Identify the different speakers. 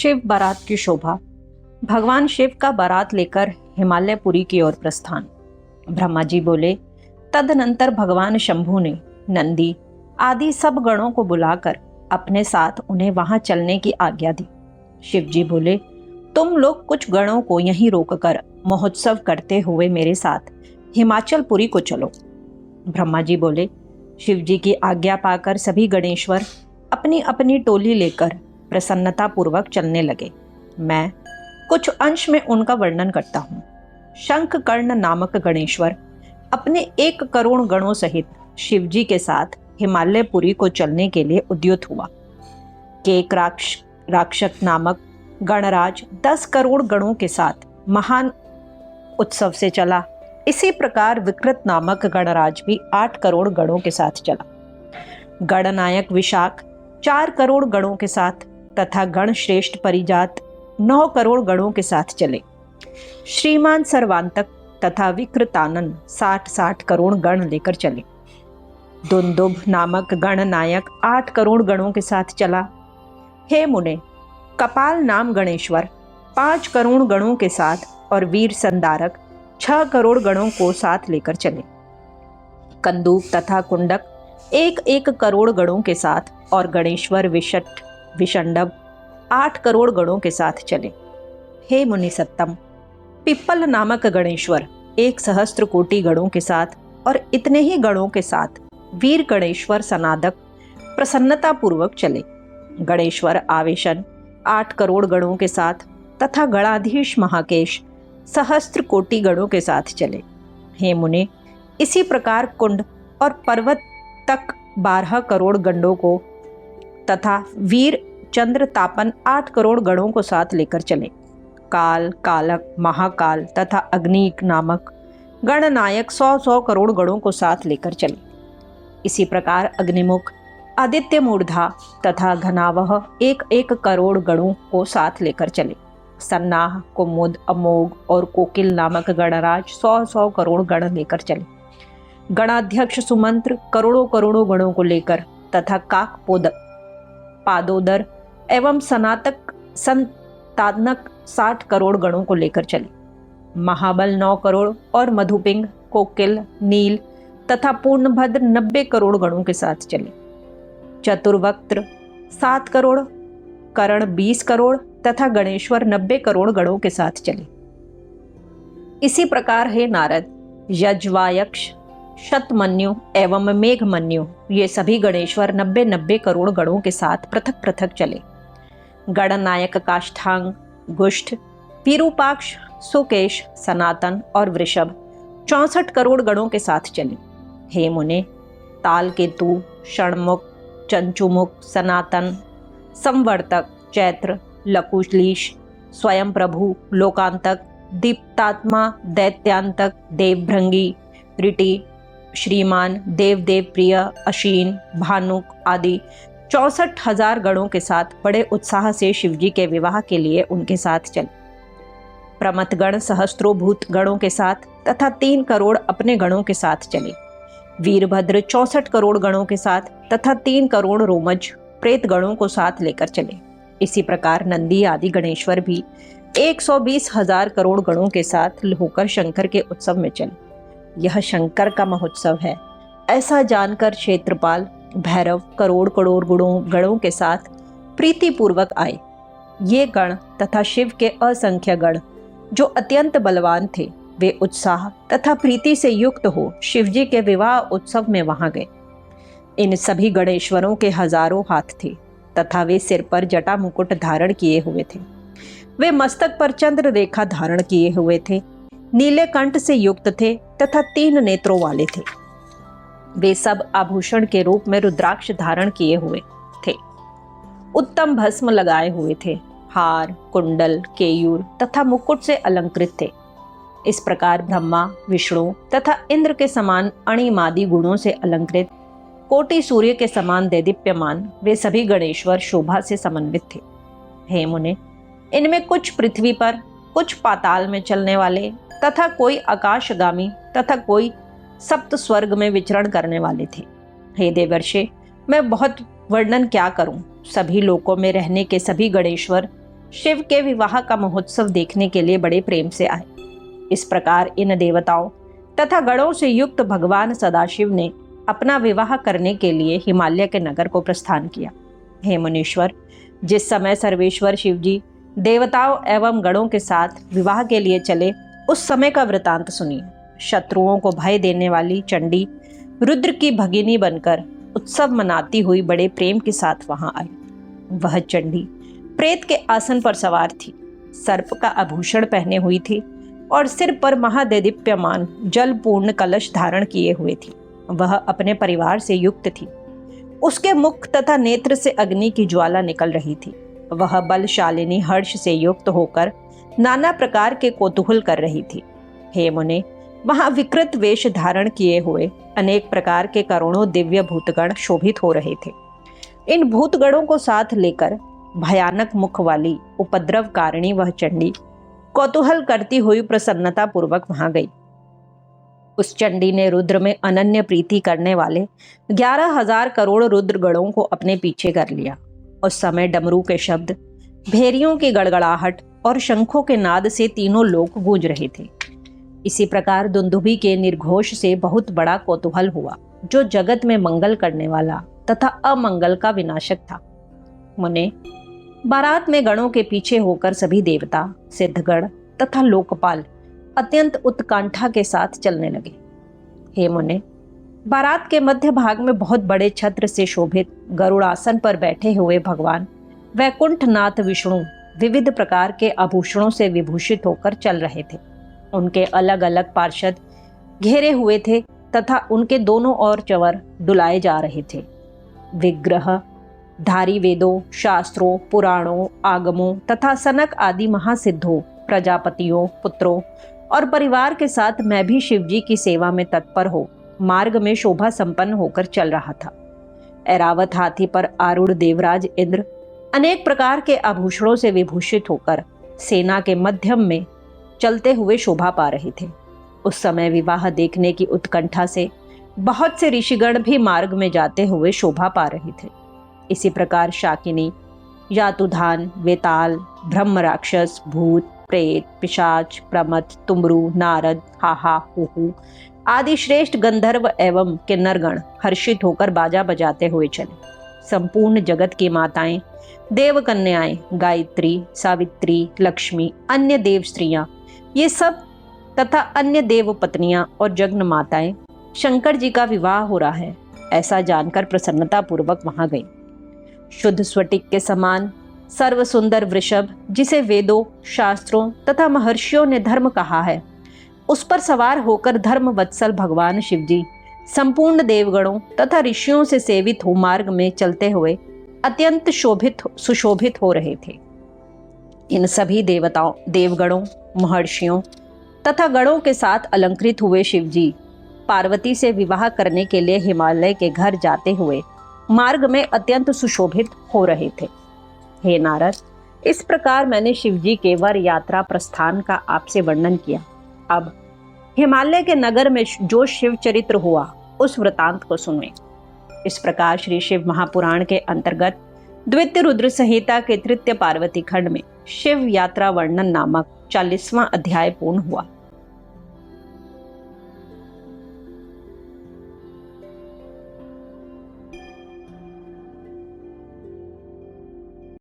Speaker 1: शिव बारात की शोभा। भगवान शिव का बारात लेकर हिमालयपुरी की ओर प्रस्थान। ब्रह्मा जी बोले, तदनंतर भगवान शंभु ने नंदी आदि सब गणों को बुलाकर अपने साथ उन्हें वहां चलने की आज्ञा दी। शिव जी बोले, तुम लोग कुछ गणों को यहीं रोककर महोत्सव करते हुए मेरे साथ हिमाचलपुरी को चलो। ब्रह्मा जी बोले, शिव जी की आज्ञा पाकर सभी गणेश्वर अपनी अपनी टोली लेकर प्रसन्नता पूर्वक चलने लगे। मैं कुछ अंश में उनका वर्णन करता हूँ। शंखकर्ण नामक गणेश्वर अपने 1 करोड़ गणों सहित शिव जी के साथ हिमालयपुरी को चलने के लिए उद्युत हुआ। केक राक्षक नामक गणराज 10 करोड़ गणों के साथ महान उत्सव से चला। इसी प्रकार विकृत नामक गणराज भी 8 करोड़ गणों के साथ चला। गणनायक विशाख 4 करोड़ गणों के साथ तथा गणश्रेष्ठ परिजात 9 करोड़ गणों के साथ चले। श्रीमान सर्वांतक तथा विकृतानन 60 करोड़ गण लेकर चले। दुंदुभ नामक गणनायक 8 करोड़ गणों के साथ चला। हे मुने, कपाल नाम गणेश्वर 5 करोड़ गणों के साथ और वीर संदारक 6 करोड़ गणों को साथ लेकर चले। कंदूक तथा कुंडक 1 करोड़ गणों के साथ और गणेश्वर विषंडव 8 करोड़ गणों के साथ चले। हे मुनि सत्तम, पिप्पल नामक गणेश्वर 1 सहस्त्र कोटि गणों के साथ और इतने ही गणों के साथ वीर गणेश्वर सनादक प्रसन्नता पूर्वक चले। गणेश्वर आवेशन 8 करोड़ गणों के साथ तथा गणाधीश महाकेश सहस्त्र कोटि गणों के साथ चले। हे मुने, इसी प्रकार कुंड और पर्वत तक 12 करोड़ गंडों को तथा वीर चंद्र तापन 8 करोड़ गणों को साथ लेकर चले। काल, कालक, महाकाल तथा अग्निक नामक गणनायक 100 करोड़ गणों को साथ लेकर चले। इसी प्रकार अग्निमुख, आदित्य मूर्धा तथा घनावह 1 करोड़ गणों को साथ लेकर चले। सन्नाह, कुमुद, अमोघ और कोकिल नामक गणराज 100 करोड़ गण लेकर चले। गणाध्यक्ष सुमंत्र करोड़ों गणों को लेकर तथा काक पादोदर एवं संतानक 60 करोड़ गणों को लेकर चले। महाबल 9 करोड़ और मधुपिंग, कोकिल, नील तथा पूर्णभद्र 90 करोड़ गणों के साथ चले। चतुर्वक्त्र 7 करोड़, करण 20 करोड़ तथा गणेश्वर 90 करोड़ गणों के साथ चले। इसी प्रकार हे नारद, यज्वायक्ष, शतमन्यु एवं मेघमन्यु ये सभी गणेश्वर 90 करोड़ गणों के साथ पृथक पृथक चले। गणनायक काष्ठांग, गुष्ठ, विरूपाक्ष, सुकेश, सनातन और वृषभ 64 करोड़ गणों के साथ चले। हे मुने, तालकेतु, षणमुख, चंचुमुख, सनातन, संवर्तक, चैत्र, लकुलीश, स्वयं प्रभु, लोकांतक, दीप्तात्मा, दैत्यांतक, देवभृंगी, ऋटि, श्रीमान, देवदेव प्रिय, अशीन, भानुक आदि 64,000 गणों के साथ बड़े उत्साह से शिवजी के विवाह के लिए उनके साथ चले। प्रमथगण सहस्त्रोभूत गणों के साथ तथा 3 करोड़ अपने गणों के साथ चले। वीरभद्र 64 करोड़ गणों के साथ तथा 3 करोड़ रोमज प्रेत गणों को साथ लेकर चले। इसी प्रकार नंदी आदि गणेश्वर भी 120,000 करोड़ गणों के साथ होकर शंकर के उत्सव में चले। यह शंकर का महोत्सव है, ऐसा जानकर क्षेत्रपाल भैरव करोड़ गणों के साथ प्रीति पूर्वक आए। ये गण तथा शिव के असंख्य गण जो अत्यंत बलवान थे, वे उत्साह तथा प्रीति से युक्त हो शिवजी के विवाह उत्सव में वहां गए। इन सभी गणेश्वरों के हजारों हाथ थे तथा वे सिर पर जटा मुकुट धारण किए हुए थे। वे मस्तक पर चंद्र रेखा धारण किए हुए थे, नीले कंठ से युक्त थे तथा 3 नेत्रों वाले थे। वे सब आभूषण के रूप में रुद्राक्ष धारण किए हुए थे, उत्तम भस्म लगाए हुए थे, हार, कुंडल, केयूर तथा मुकुट से अलंकृत थे। इस प्रकार ब्रह्मा, विष्णु तथा इंद्र के समान अणिमादि गुणों से अलंकृत, कोटि सूर्य के समान दैदीप्यमान वे सभी गणेश्वर शोभा से समन्वित थे। हे मुने, इनमें कुछ पृथ्वी पर, कुछ पाताल में चलने वाले तथा कोई आकाशगामी तथा कोई सप्त स्वर्ग में विचरण करने वाले थे। हे देवर्षे, मैं बहुत वर्णन क्या करूं। सभी लोकों में रहने के सभी गणेश्वर शिव के विवाह का महोत्सव देखने के लिए बड़े प्रेम से आए। इस प्रकार इन देवताओं तथा गणों से युक्त भगवान सदाशिव ने अपना विवाह करने के लिए हिमालय के नगर को प्रस्थान किया। हे मुनीश्वर, जिस समय सर्वेश्वर शिव जी देवताओं एवं गणों के साथ विवाह के लिए चले, उस समय का वृतांत सुनिए। शत्रुओं को भय देने वाली चंडी रुद्र की भगिनी बनकर उत्सव मनाती हुई बड़े प्रेम के साथ वहां आई। वह चंडी प्रेत के आसन पर सवार थी, सर्प का आभूषण पहने हुई थी और सिर पर महादेदीप्यमान जलपूर्ण कलश धारण किए हुए थी। वह अपने परिवार से युक्त थी। उसके मुख तथा नेत्र से अग्नि की ज्वाला निकल रही थी। वह बलशालिनी हर्ष से युक्त होकर नाना प्रकार के कौतूहल कर रही थी। हे मुने, वहां विकृत वेश धारण किए हुए अनेक प्रकार के करोड़ों दिव्य भूतगण शोभित हो रहे थे। इन भूतगणों को साथ लेकर भयानक मुख वाली उपद्रवकारिणी वह चंडी कौतूहल करती हुई प्रसन्नता पूर्वक वहां गई। उस चंडी ने रुद्र में अनन्य प्रीति करने वाले 11,000 करोड़ रुद्र गणों को अपने पीछे कर लिया। उस समय डमरू के शब्द, भेरियों की गड़गड़ाहट और शंखों के नाद से तीनों लोक गूंज रहे थे। इसी प्रकार दुंदुभी के निर्घोष से बहुत बड़ा कौतूहल हुआ, जो जगत में मंगल करने वाला तथा अमंगल का विनाशक था। मुने, बारात में गणों के पीछे होकर सभी देवता, सिद्धगण तथा लोकपाल अत्यंत उत्कंठा के साथ चलने लगे। हे मुने, बारात के मध्य भाग में बहुत बड़े छत्र से शोभित गरुड़ासन पर बैठे हुए भगवान वैकुंठनाथ विष्णु विविध प्रकार के आभूषणों से विभूषित होकर चल रहे थे। उनके अलग अलग पार्षद घेरे हुए थे तथा उनके दोनों ओर चवर डुलाए जा रहे थे। विग्रह धारी वेदों, शास्त्रों, पुराणों, आगमों तथा सनक आदि महासिद्धों, प्रजापतियों, पुत्रों और परिवार के साथ मैं भी शिवजी की सेवा में तत्पर हो मार्ग में शोभा संपन्न होकर चल रहा था। ऐरावत हाथी पर आरूढ़ देवराज इंद्र अनेक प्रकार के आभूषणों से विभूषित होकर सेना के मध्यम में चलते हुए शोभा पा रहे थे। उस समय विवाह देखने की उत्कंठा से बहुत से ऋषिगण भी मार्ग में जाते हुए शोभा पा रहे थे। इसी प्रकार शाकिनी, यातुधान, वेताल, ब्रह्म राक्षस, भूत, प्रेत, पिशाच, प्रमथ, तुमरू, नारद, हाहा, हुहू आदि श्रेष्ठ गंधर्व एवं किन्नरगण हर्षित होकर बाजा बजाते हुए चले। संपूर्ण जगत की माताएं, देव कन्याएं, गायत्री, सावित्री, लक्ष्मी, अन्य देव स्त्रियां, ये सब तथा अन्य देव पत्नियां और जग्न माताएं शंकर जी का विवाह हो रहा है ऐसा जानकर प्रसन्नता पूर्वक वहां गई। शुद्ध स्फटिक के समान सर्व सुंदर वृषभ, जिसे वेदों, शास्त्रों तथा महर्षियों ने धर्म कहा है, उस पर सवार होकर धर्म वत्सल भगवान शिवजी संपूर्ण देवगणों तथा ऋषियों से सेवित हो मार्ग में चलते हुए अत्यंत सुशोभित हो रहे थे। इन सभी देवताओं, देवगणों, महर्षियों तथा गणों के साथ अलंकृत हुए शिवजी पार्वती से विवाह करने के लिए हिमालय के घर जाते हुए मार्ग में अत्यंत सुशोभित हो रहे थे। हे नारद, इस प्रकार मैंने शिवजी के वर यात्रा प्रस्थान का आपसे वर्णन किया। अब हिमालय के नगर में जो शिव चरित्र हुआ उस वृतांत को सुने। इस प्रकार श्री शिव महापुराण के अंतर्गत द्वितीय रुद्र संहिता के तृतीय पार्वती खंड में शिव यात्रा वर्णन नामक 40वां अध्याय पूर्ण हुआ।